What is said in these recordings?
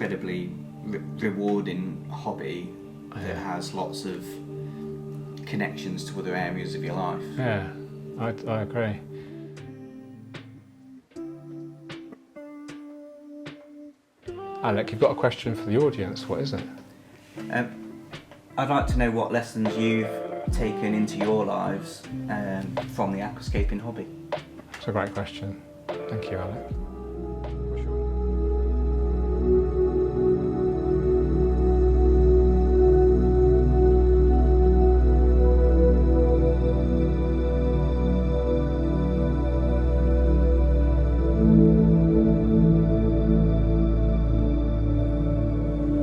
incredibly rewarding hobby that has lots of connections to other areas of your life. Yeah, I agree. Alec, you've got a question for the audience. What is it? I'd like to know what lessons you've taken into your lives from the aquascaping hobby. It's a great question. Thank you, Alec.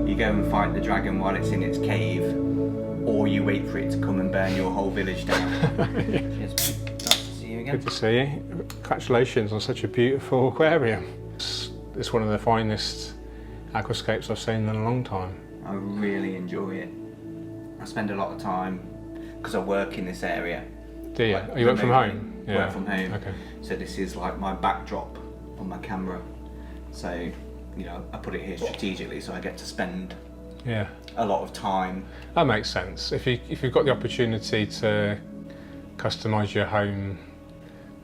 You go and fight the dragon while it's in its cave, or you wait for it to come and burn your whole village down. Cheers, mate. Nice to see you again. Good to see you. Congratulations on such a beautiful aquarium. It's one of the finest aquascapes I've seen in a long time. I really enjoy it. I spend a lot of time, because I work in this area. Do you? Like, You work from home? Yeah. Work from home. Okay. So this is like my backdrop on my camera. So, you know, I put it here strategically so I get to spend a lot of time. That makes sense. If you've got the opportunity to customise your home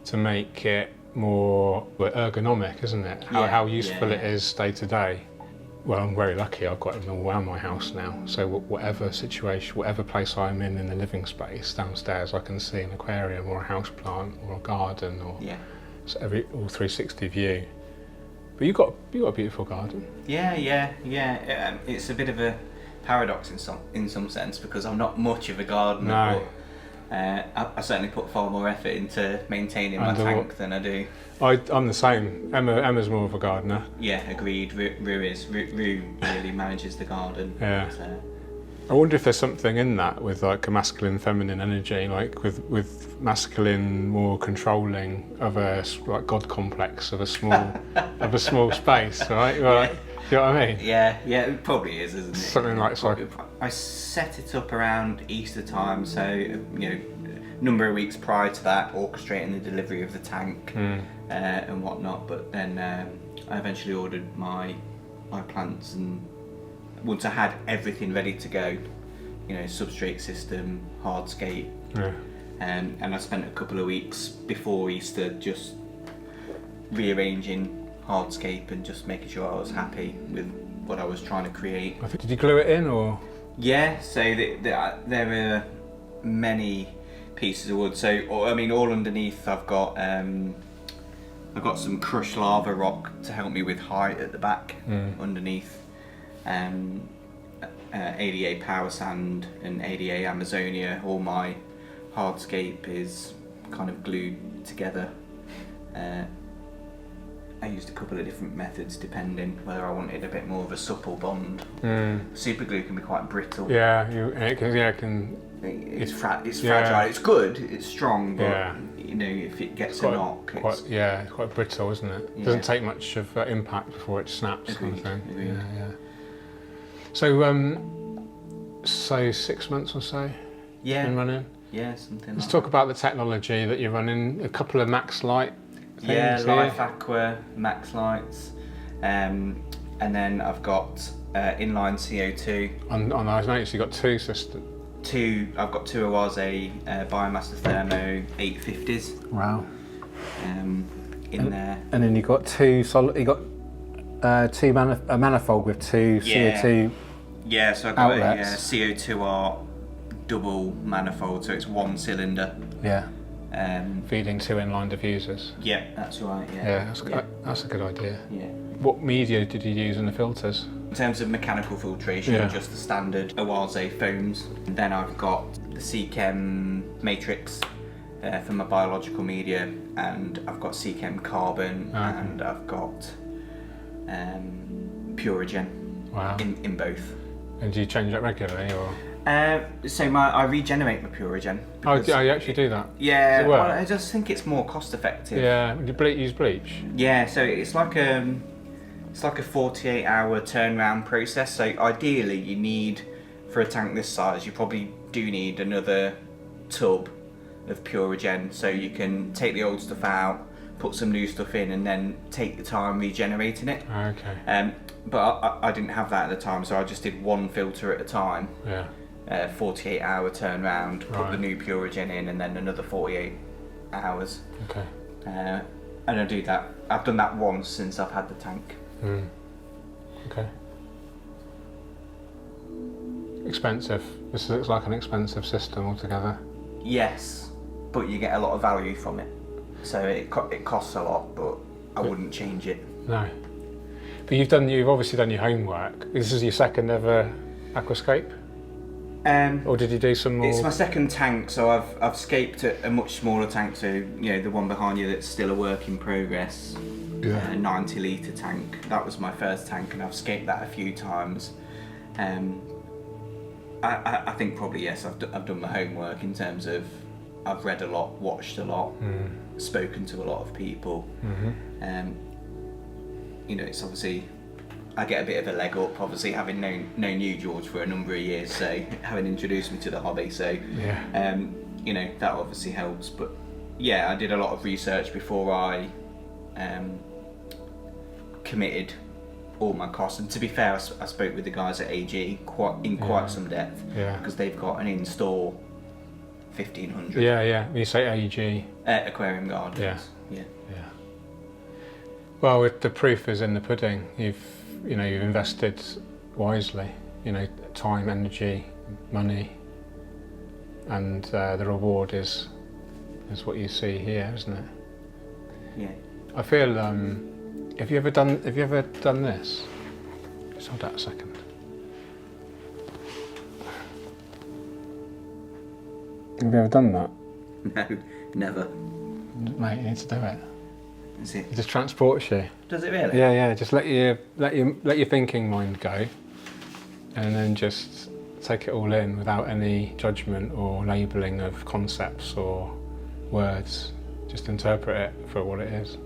to make it more ergonomic, isn't it? How useful it is day to day. Well, I'm very lucky. I've got it all around my house now. So whatever situation, whatever place I'm in the living space downstairs, I can see an aquarium or a house plant or a garden or so all 360 view. But you got a beautiful garden. Yeah. It's a bit of a paradox in some sense, because I'm not much of a gardener. No. But I certainly put far more effort into maintaining my tank than I do. I'm the same. Emma's more of a gardener. Yeah, agreed. Rue really manages the garden. Yeah. So. I wonder if there's something in that with like a masculine, feminine energy, like with masculine more controlling of a like god complex of a small space, right? Well, do you know what I mean? Yeah, it probably is, isn't it? Something like so. I set it up around Easter time, so a number of weeks prior to that, orchestrating the delivery of the tank and whatnot. But then I eventually ordered my plants, and once I had everything ready to go, substrate system, Hardscape, and I spent a couple of weeks before Easter just rearranging Hardscape and just making sure I was happy with what I was trying to create. Did you glue it in or? Yeah, so there are many pieces of wood. So all underneath I've got some crushed lava rock to help me with height at the back underneath. ADA Power Sand and ADA Amazonia. All my Hardscape is kind of glued together. I used a couple of different methods depending whether I wanted a bit more of a supple bond. Super glue can be quite brittle. Yeah, it can. It's fragile. It's good. It's strong, but if it gets a knock, it's quite brittle, isn't it? It doesn't take much of impact before it snaps. Agreed. Kind of thing. Agreed. Yeah. So 6 months or so. Yeah. Been running. Yeah, something. Let's talk about the technology that you're running. A couple of Max Light things here. Life Aqua Max Lights, and then I've got inline CO2. I noticed you've got two systems. I've got two Awase Biomaster Thermo 850s. Wow. In there. And then you got two solid. You got a manifold with two CO2. Yeah, so I've got outlets. a CO2R double manifold, so it's one cylinder. Yeah. Feeding two inline diffusers. Yeah, that's right. That's a good idea. Yeah. What media did you use in the filters? In terms of mechanical filtration, just the standard Awase foams. And then I've got the Seachem Matrix for my biological media, and I've got Seachem Carbon, and I've got Regen. Wow. In both. And do you change that regularly, or? So I regenerate my Regen. Oh, you actually do that? Yeah, well, I just think it's more cost effective. Yeah, do you use bleach? Yeah, so it's like a 48-hour turnaround process. So ideally, you need, for a tank this size, you probably do need another tub of Regen, so you can take the old stuff out, put some new stuff in, and then take the time regenerating it. Okay. but I didn't have that at the time, so I just did one filter at a time. Yeah. 48-hour turnaround, put the Right. new pure Regen in, and then another 48 hours. Okay. And I do that. I've done that once since I've had the tank. Okay. Expensive. This looks like an expensive system altogether. Yes, but you get a lot of value from it. So it costs a lot, but I wouldn't change it. No. But you've obviously done your homework. This is your second ever Aquascape? Or did you do some more? It's my second tank, so I've scaped a much smaller tank, so the one behind you that's still a work in progress. Yeah. A 90 litre tank. That was my first tank, and I've scaped that a few times. I think probably yes, I've done my homework in terms of I've read a lot, watched a lot, spoken to a lot of people. It's obviously I get a bit of a leg up, obviously having known you, George, for a number of years, so having introduced me to the hobby, so that obviously helps. But yeah, I did a lot of research before I committed all my costs, and to be fair, I spoke with the guys at AG quite some depth, because they've got an in-store 1500. Yeah. When you say AG, Aquarium Gardens. Yeah. Well, the proof is in the pudding. You've invested wisely. Time, energy, money, and the reward is what you see here, isn't it? Yeah. I feel. Have you ever done this? Just hold that a second. Have you ever done that? No, never. Mate, you need to do it. Is it? It just transports you. Does it really? Yeah. Just let your thinking mind go, and then just take it all in without any judgment or labelling of concepts or words. Just interpret it for what it is.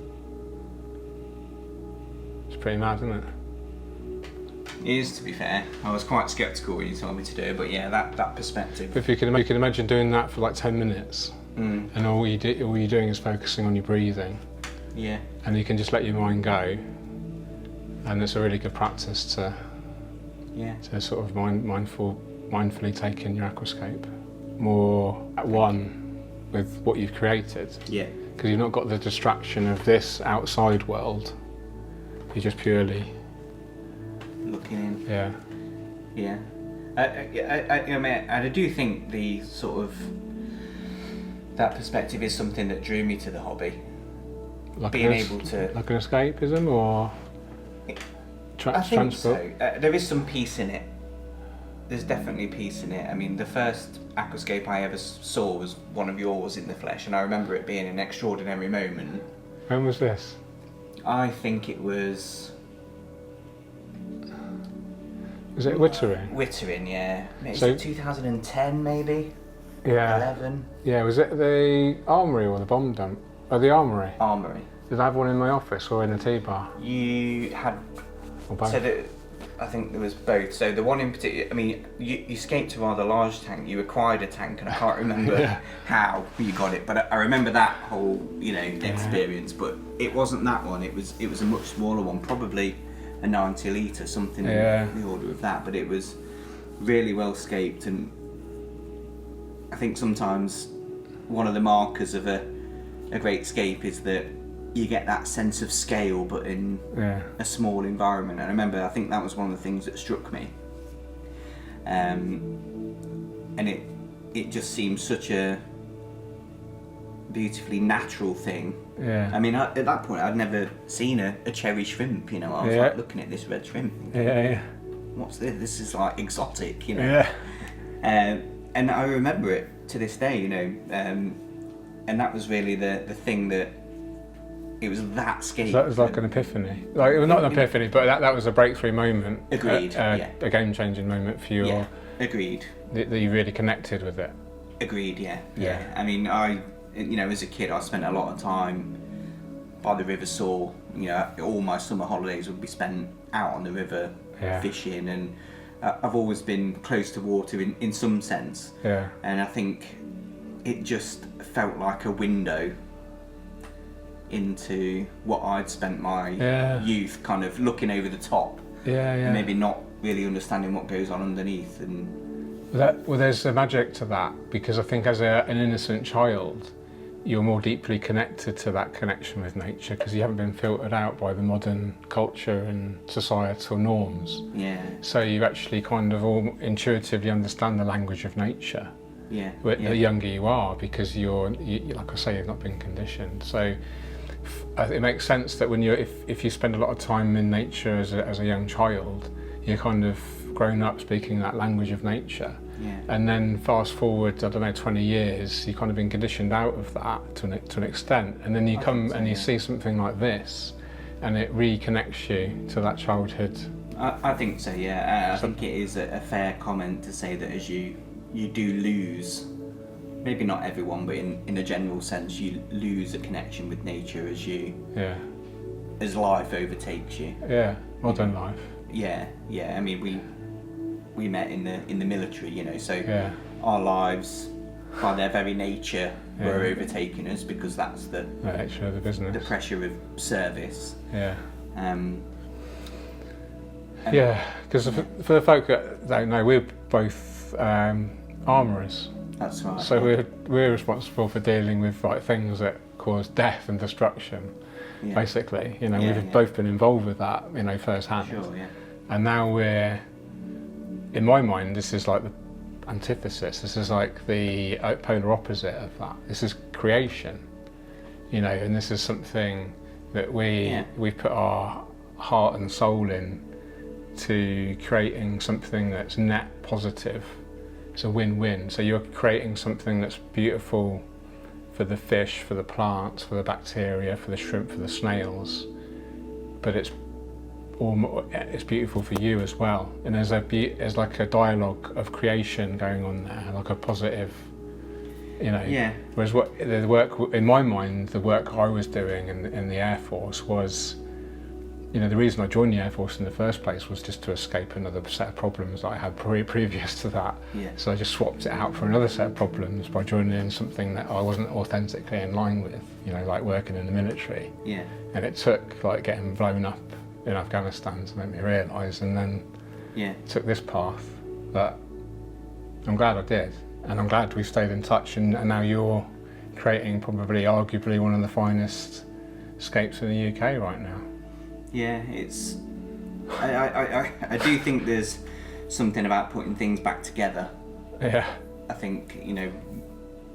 It's pretty mad, isn't it? It is, to be fair. I was quite sceptical when you told me to do it, but yeah, that perspective. If you can imagine doing that for like 10 minutes, and all you're doing is focusing on your breathing. Yeah. And you can just let your mind go, and it's a really good practice to sort of mindfully take in your aquascape, more at one with what you've created. Yeah. Because you've not got the distraction of this outside world. You're just purely looking in. Yeah. Yeah. I do think the sort of that perspective is something that drew me to the hobby. Like being able to, like an escapism, or I think transport. so. There is some peace in it. There's definitely peace in it. I mean, the first aquascape I ever saw was one of yours in the flesh, and I remember it being an extraordinary moment. When was this? I think it was. Was it Wittering? Wittering, yeah. Maybe So- 2010, maybe. Yeah. 11. Yeah. Was it the armoury or the bomb dump? Oh, the armoury. Armoury. Did I have one in my office or in the tea bar? You had. Or both? So I think there was both. So the one in particular, I mean, you scaped a rather large tank. You acquired a tank, and I can't remember how you got it, but I remember that whole, experience. But it wasn't that one. It was a much smaller one, probably a 90 litre, something in the order of that. But it was really well scaped, and I think sometimes one of the markers of a great scape is that you get that sense of scale, but in a small environment. And I remember, I think that was one of the things that struck me. And it just seemed such a beautifully natural thing. Yeah. I mean, at that point, I'd never seen a cherry shrimp. I was like looking at this red shrimp. Thinking, Yeah. what's this? This is like exotic, Yeah. And I remember it to this day, and that was really the thing that. It was that scape. So that was like an epiphany. Like, well, not an epiphany, but that was a breakthrough moment. Agreed. A game-changing moment for you. Yeah. Agreed. That you really connected with it. Agreed. Yeah. I mean, as a kid, I spent a lot of time by the River Soar. All my summer holidays would be spent out on the river fishing, and I've always been close to water in some sense. Yeah. And I think it just felt like a window into what I'd spent my youth kind of looking over the top Yeah. Maybe not really understanding what goes on underneath. And well, there's a magic to that, because I think as an innocent child, you're more deeply connected to that connection with nature, because you haven't been filtered out by the modern culture and societal norms. Yeah. So you actually kind of all intuitively understand the language of nature. Yeah. The younger you are, because you, like I say, you've not been conditioned. So it makes sense that when if you spend a lot of time in nature as a young child, you're kind of grown up speaking that language of nature. Yeah. And then fast forward, I don't know, 20 years, you've kind of been conditioned out of that to an extent. And then you come and you see something like this, and it reconnects you to that childhood. I think so, yeah. I think it is a fair comment to say that as you do lose, maybe not everyone, but in a general sense, you lose a connection with nature as life overtakes you. Yeah, modern life. Yeah. I mean, we met in the military, you know, so our lives, by their very nature, were overtaking us, because that's the nature of the business, the pressure of service. Yeah. Because for the folk that don't know, we're both armourers. That's right. So we're responsible for dealing with things that cause death and destruction. Yeah. Basically, you know, we've both been involved with that, you know, firsthand. Sure, yeah. And now we're, in my mind, this is like the antithesis. This is like the polar opposite of that. This is creation, you know, and this is something that we put our heart and soul in, to creating something that's net positive. It's a win-win. So you're creating something that's beautiful for the fish, for the plants, for the bacteria, for the shrimp, for the snails, but it's beautiful for you as well. And there's like a dialogue of creation going on there, like a positive, you know. Yeah. Whereas the work in my mind, the work I was doing in the Air Force was, you know, the reason I joined the Air Force in the first place was just to escape another set of problems that I had previous to that. Yeah. So I just swapped it out for another set of problems by joining in something that I wasn't authentically in line with, you know, like working in the military. Yeah. And it took like getting blown up in Afghanistan to make me realise, and then took this path. But I'm glad I did, and I'm glad we stayed in touch, and now you're creating probably arguably one of the finest scapes in the UK right now. Yeah, it's. I do think there's something about putting things back together. Yeah. I think, you know,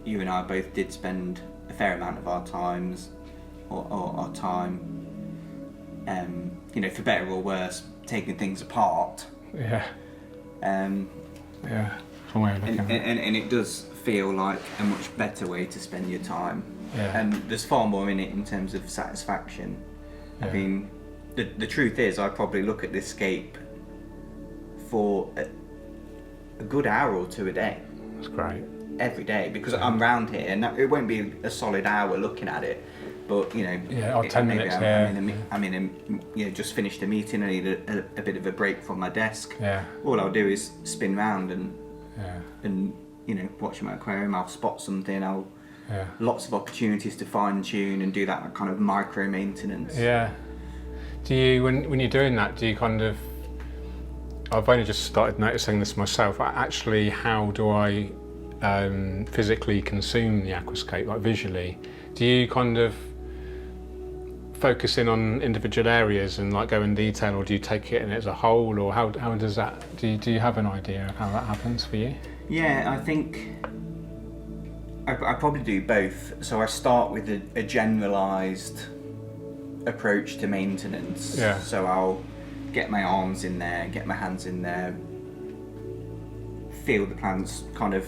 you and I both did spend a fair amount of our times, or our time, you know, for better or worse, taking things apart. Yeah. Yeah. And it does feel like a much better way to spend your time. Yeah. And there's far more in it in terms of satisfaction. Yeah. I mean, the truth is, I probably look at this scape for a good hour or two a day. That's great. Every day, because I'm round here, and it won't be a solid hour looking at it, but you know, 10 minutes here. I'm in you know, just finished a meeting. I need a bit of a break from my desk. Yeah. All I'll do is spin round and you know, watch my aquarium. I'll spot something. Lots of opportunities to fine tune and do that kind of micro maintenance. Yeah. Do you, when you're doing that, do you kind of, I've only just started noticing this myself, actually, how do I physically consume the aquascape, like visually? Do you kind of focus in on individual areas and like go in detail, or do you take it in as a whole, or how does that, do you have an idea of how that happens for you? Yeah, I think I probably do both. So I start with a generalised approach to maintenance. Yeah. So I'll get my arms in there, get my hands in there, feel the plants, kind of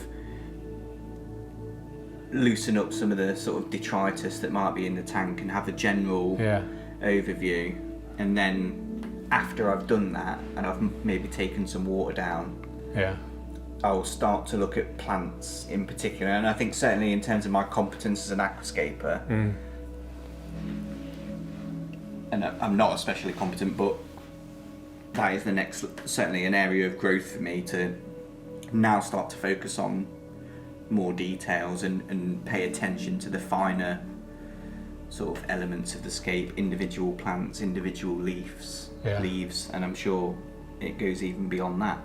loosen up some of the sort of detritus that might be in the tank, and have a general overview. And then after I've done that, and I've maybe taken some water down, I'll start to look at plants in particular. And I think certainly in terms of my competence as an aquascaper, and I'm not especially competent, but that is the next, certainly an area of growth for me, to now start to focus on more details and pay attention to the finer sort of elements of the scape, individual plants, individual leaves, and I'm sure it goes even beyond that.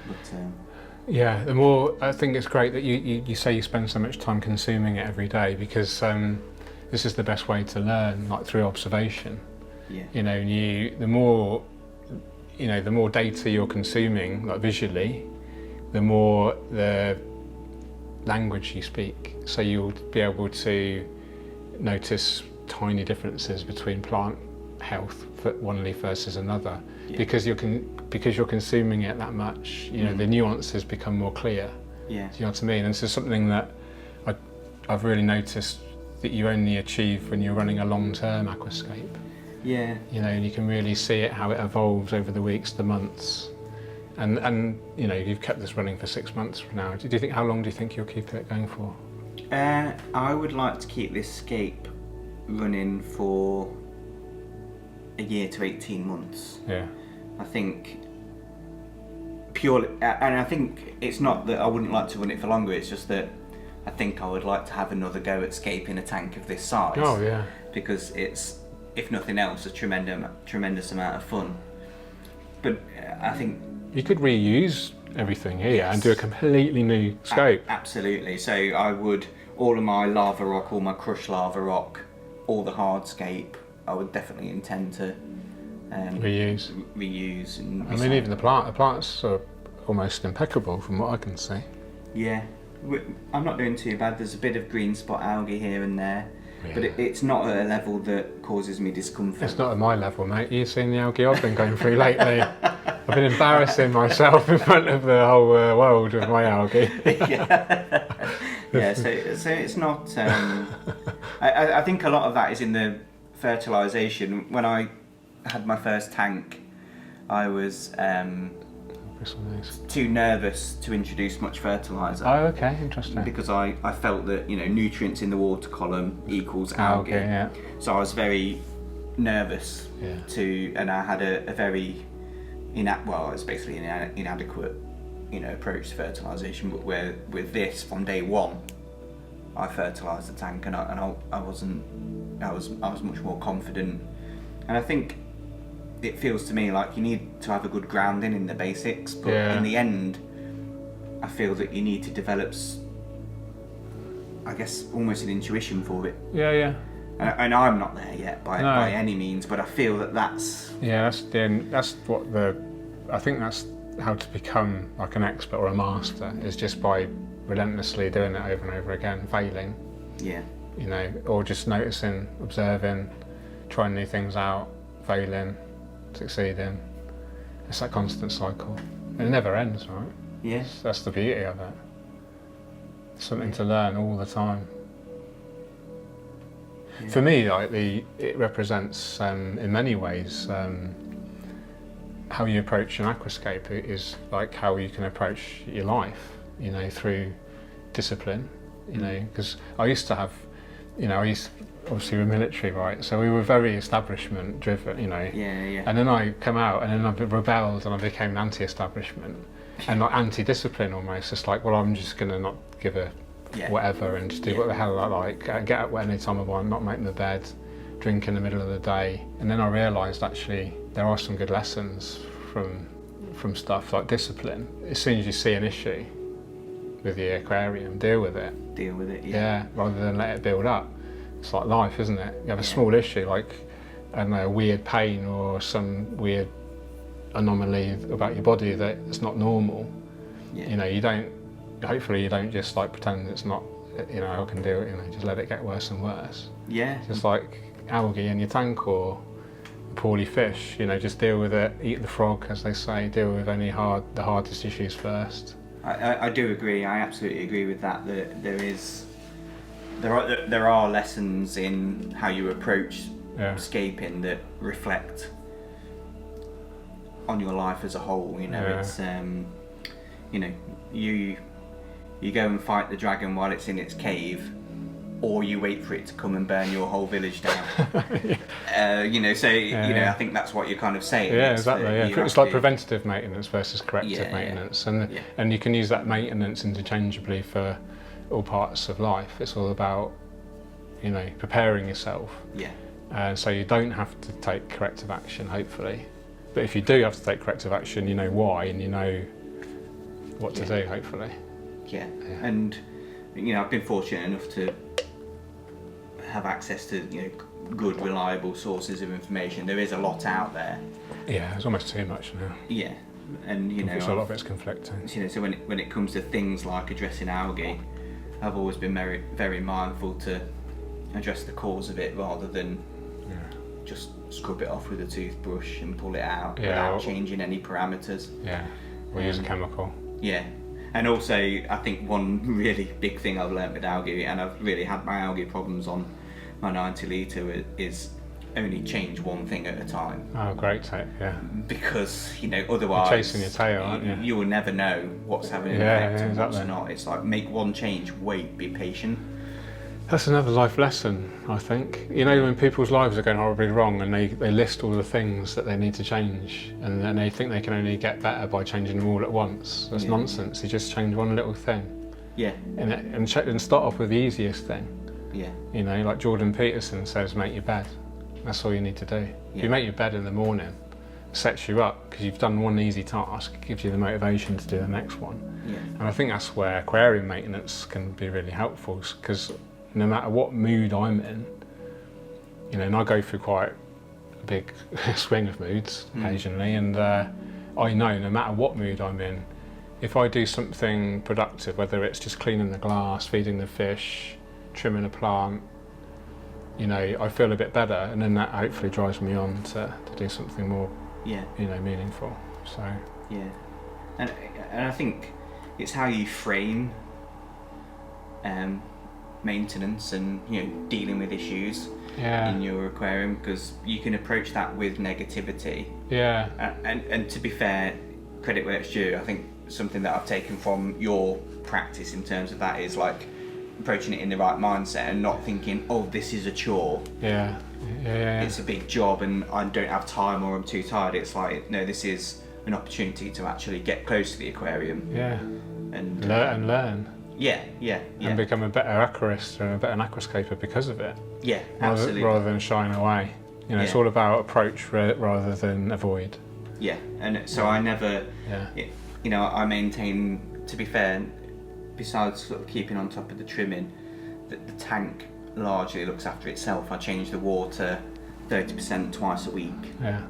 But yeah, the more, I think it's great that you say you spend so much time consuming it every day, because this is the best way to learn, like through observation. yeah, You know, the more data you're consuming, like visually, the more the language you speak. So you'll be able to notice tiny differences between plant health for one leaf versus another, because you're consuming it that much. You know, the nuances become more clear. yeah, Do you know what I mean? And this is something that I've really noticed that you only achieve when you're running a long-term aquascape. yeah. You know, and you can really see it, how it evolves over the weeks, the months, and you know, you've kept this running for 6 months now. Do you think, how long do you think you'll keep it going for? I would like to keep this scape running for a year to 18 months. Yeah. I think purely, and I think it's not that I wouldn't like to run it for longer, it's just that I think I would like to have another go at scaping a tank of this size. Oh yeah. Because it's, if nothing else, a tremendous amount of fun. But I think You could reuse everything here and do a completely new scope. Absolutely. So I would, all of my lava rock, all my crushed lava rock, all the hardscape, I would definitely intend to reuse. And I mean, even the plants are almost impeccable from what I can see. Yeah, I'm not doing too bad. There's a bit of green spot algae here and there, but it's not at a level that causes me discomfort. It's not at my level, mate. You've seen the algae I've been going through lately. I've been embarrassing myself in front of the whole world with my algae. Yeah, so it's not. I think a lot of that is in the fertilisation. When I had my first tank, I was too nervous to introduce much fertiliser. Oh, okay, interesting. Because I felt that, you know, nutrients in the water column equals algae. Yeah. So I was very nervous and I had a very it's basically an inadequate, you know, approach to fertilisation. But where with this, from day one, I fertilised the tank, and I was much more confident. And I think it feels to me like you need to have a good grounding in the basics, but in the end, I feel that you need to develop, I guess, almost an intuition for it. Yeah. And I'm not there yet by any means, but I feel that's... Yeah, that's what I think that's how to become like an expert or a master, is just by relentlessly doing it over and over again, failing. Yeah. You know, or just noticing, observing, trying new things out, failing, succeeding. It's that constant cycle. It never ends, right? Yeah. That's the beauty of it. Something to learn all the time. Yeah. For me, like it represents, in many ways, how you approach an aquascape is like how you can approach your life. You know, through discipline. You know, because I used to have, you know, obviously we're military, right? So we were very establishment driven, you know. Yeah. And then I come out and then I rebelled and I became anti-establishment and like anti-discipline almost. It's like, well, I'm just gonna not give a whatever and just do what the hell I like. Get up any time I want, not make my bed, drink in the middle of the day. And then I realised actually there are some good lessons from stuff like discipline. As soon as you see an issue with the aquarium, deal with it. Yeah, rather than let it build up. It's like life, isn't it? You have a small issue, like, I don't know, a weird pain or some weird anomaly about your body that's not normal. Yeah. You know, hopefully you don't just like pretend it's not, you know, I can do it, you know, just let it get worse and worse. Yeah. Just like algae in your tank or poorly fish, you know, just deal with it, eat the frog, as they say, deal with the hardest issues first. I do agree. I absolutely agree with that. There are lessons in how you approach scaping that reflect on your life as a whole. You know, it's you know, you go and fight the dragon while it's in its cave, or you wait for it to come and burn your whole village down. You know, so you know, I think that's what you're kind of saying. Yeah, exactly. It's like preventative maintenance versus corrective maintenance, and you can use that maintenance interchangeably for all parts of life. It's all about, preparing yourself. Yeah. So you don't have to take corrective action, hopefully. But if you do have to take corrective action, you know why and you know what to do, hopefully. Yeah. And I've been fortunate enough to have access to good, reliable sources of information. There is a lot out there. Yeah, there's almost too much now. Yeah, and a lot of it's conflicting. So when it comes to things like addressing algae, I've always been very, very mindful to address the cause of it rather than just scrub it off with a toothbrush and pull it out without changing any parameters. Yeah, or use a chemical. Yeah, and also I think one really big thing I've learnt with algae, and I've really had my algae problems on my 90 litre, is only change one thing at a time. Oh, great tip, yeah. Because, otherwise... You're chasing your tail, aren't you? You will never know what's having an effect and what's not. It's like, make one change, wait, be patient. That's another life lesson, I think. When people's lives are going horribly wrong and they list all the things that they need to change and then they think they can only get better by changing them all at once. That's nonsense. You just change one little thing. Yeah. And start off with the easiest thing. Yeah. Like Jordan Peterson says, make your bed. That's all you need to do. If you make your bed in the morning, it sets you up because you've done one easy task, it gives you the motivation to do the next one. Yeah. And I think that's where aquarium maintenance can be really helpful, because no matter what mood I'm in, and I go through quite a big swing of moods occasionally, and I know no matter what mood I'm in, if I do something productive, whether it's just cleaning the glass, feeding the fish, trimming a plant, I feel a bit better, and then that hopefully drives me on to do something more, meaningful. So yeah, and I think it's how you frame maintenance and dealing with issues in your aquarium, because you can approach that with negativity. Yeah. And to be fair, credit where it's due. I think something that I've taken from your practice in terms of that is like approaching it in the right mindset and not thinking, oh, this is a chore. Yeah. It's a big job and I don't have time or I'm too tired. It's like, no, this is an opportunity to actually get close to the aquarium. Yeah. And learn. Yeah. And become a better aquarist and a better aquascaper because of it. Yeah, absolutely. Rather than shying away. It's all about approach rather than avoid. Yeah, and so I never, I maintain, to be fair, besides sort of keeping on top of the trimming, that the tank largely looks after itself. I change the water 30% twice a week. Yeah.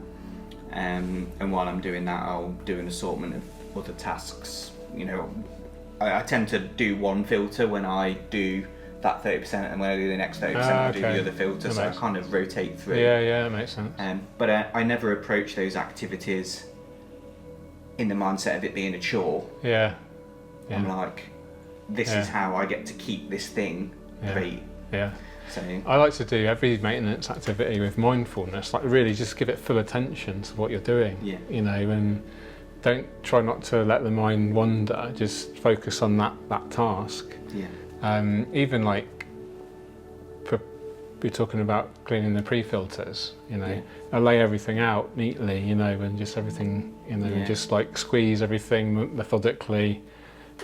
And while I'm doing that, I'll do an assortment of other tasks. I tend to do one filter when I do that 30%, and when I do the next 30%, I do the other filter. So I kind of rotate through. Yeah, that makes sense. But I never approach those activities in the mindset of it being a chore. Yeah. I'm like, this is how I get to keep this thing great. Yeah. So I like to do every maintenance activity with mindfulness, like really just give it full attention to what you're doing. Yeah. And don't try not to let the mind wander, just focus on that task. Yeah. Even like we're talking about cleaning the pre-filters, I lay everything out neatly, and just everything, and just like squeeze everything methodically,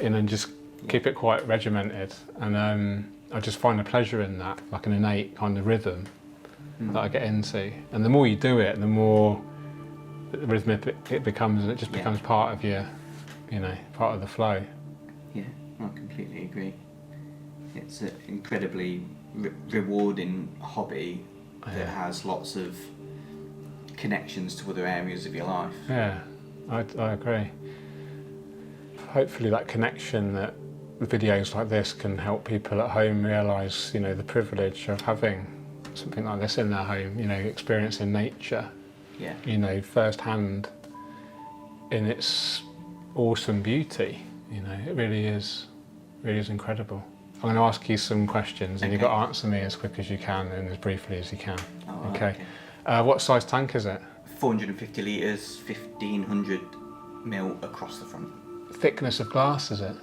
and just keep it quite regimented. And I just find a pleasure in that, like an innate kind of rhythm that I get into. And the more you do it, the more rhythmic it becomes, and it just becomes part of your, part of the flow. Yeah, I completely agree. It's an incredibly rewarding hobby that has lots of connections to other areas of your life. Yeah, I agree. Hopefully that connection that videos like this can help people at home realise, the privilege of having something like this in their home, experiencing nature, firsthand in its awesome beauty. It really is incredible. I'm going to ask you some questions, and you've got to answer me as quick as you can and as briefly as you can. Oh, okay. What size tank is it? 450 litres, 1500 mil across the front. Thickness of glass is it?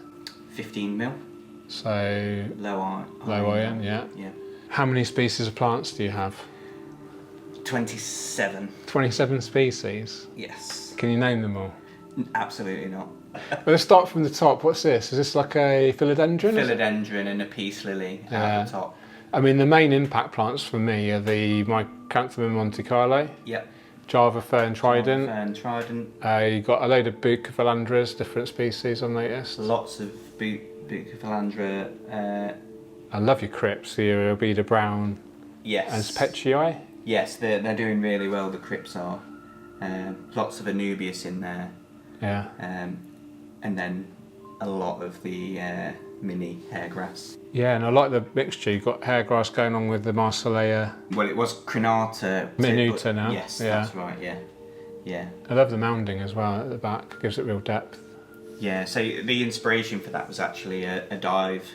15 mil. So low iron, yeah. How many species of plants do you have? 27. 27 species? Yes. Can you name them all? Absolutely not. Well, let's start from the top. What's this? Is this like a philodendron? Philodendron and a peace lily at the top. I mean, the main impact plants for me are the Micranthemum Monte Carlo, Yep. Java Fern Trident. Java Fern Trident. You got a load of Bucophilandras, different species I noticed. Lots of Bucophilandra. I love your crypts, your Albida Brown. Yes. And Specii. Yes, they're doing really well, the crypts are. Lots of Anubias in there. Yeah. And then a lot of the mini hairgrass. Yeah, and I like the mixture. You've got hairgrass going on with the Marsilea. Well, it was Crenata. Minuta now. Yes, yeah. That's right, yeah. Yeah. I love the mounding as well at the back, gives it real depth. Yeah, so the inspiration for that was actually a dive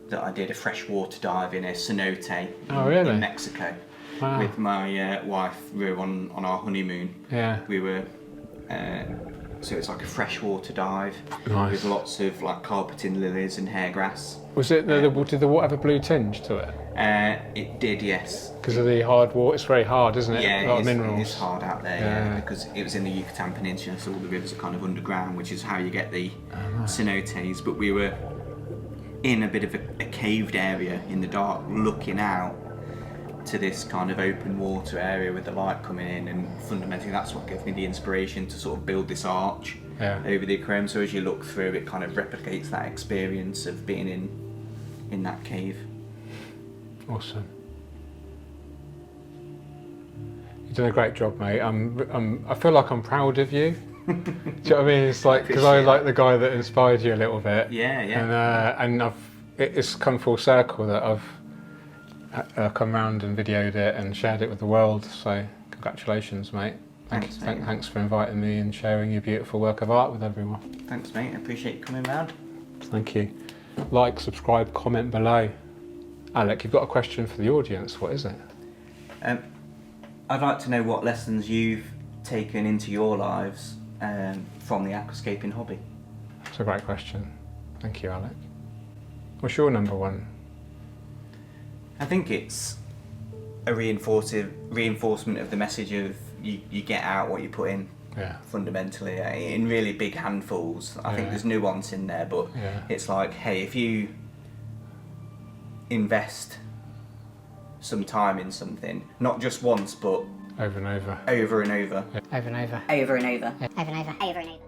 that I did, a freshwater dive in a cenote in Mexico. Wow. With my wife. We were on our honeymoon. Yeah. We were, so it's like a freshwater dive with lots of like carpeting lilies and hairgrass. Was it, did the water have a blue tinge to it? It did, yes. Because of the hard water, it's very hard, isn't it? Yeah, a lot of minerals. It's hard out there, yeah, because it was in the Yucatan Peninsula, so all the rivers are kind of underground, which is how you get the cenotes. But we were in a bit of a caved area in the dark, looking out to this kind of open water area with the light coming in, and fundamentally that's what gave me the inspiration to sort of build this arch over the aquarium. So as you look through, it kind of replicates that experience of being in that cave. Awesome. You've done a great job, mate. I feel like I'm proud of you. Do you know what I mean? It's like, because I like the guy that inspired you a little bit. Yeah, yeah. And it's come full circle that I've come round and videoed it and shared it with the world. So congratulations, mate. Thanks for inviting me and sharing your beautiful work of art with everyone. Thanks, mate. I appreciate you coming round. Thank you. Like, subscribe, comment below. Alec, you've got a question for the audience. What is it? I'd like to know what lessons you've taken into your lives from the aquascaping hobby. That's a great question. Thank you, Alec. What's your number one? I think it's a reinforcement of the message of you get out what you put in. Yeah. Fundamentally, in really big handfuls. I think there's nuance in there, but it's like, hey, if you invest some time in something, not just once, but over and over. Over and over. Over and over. Over and over. Over and over. Over and over.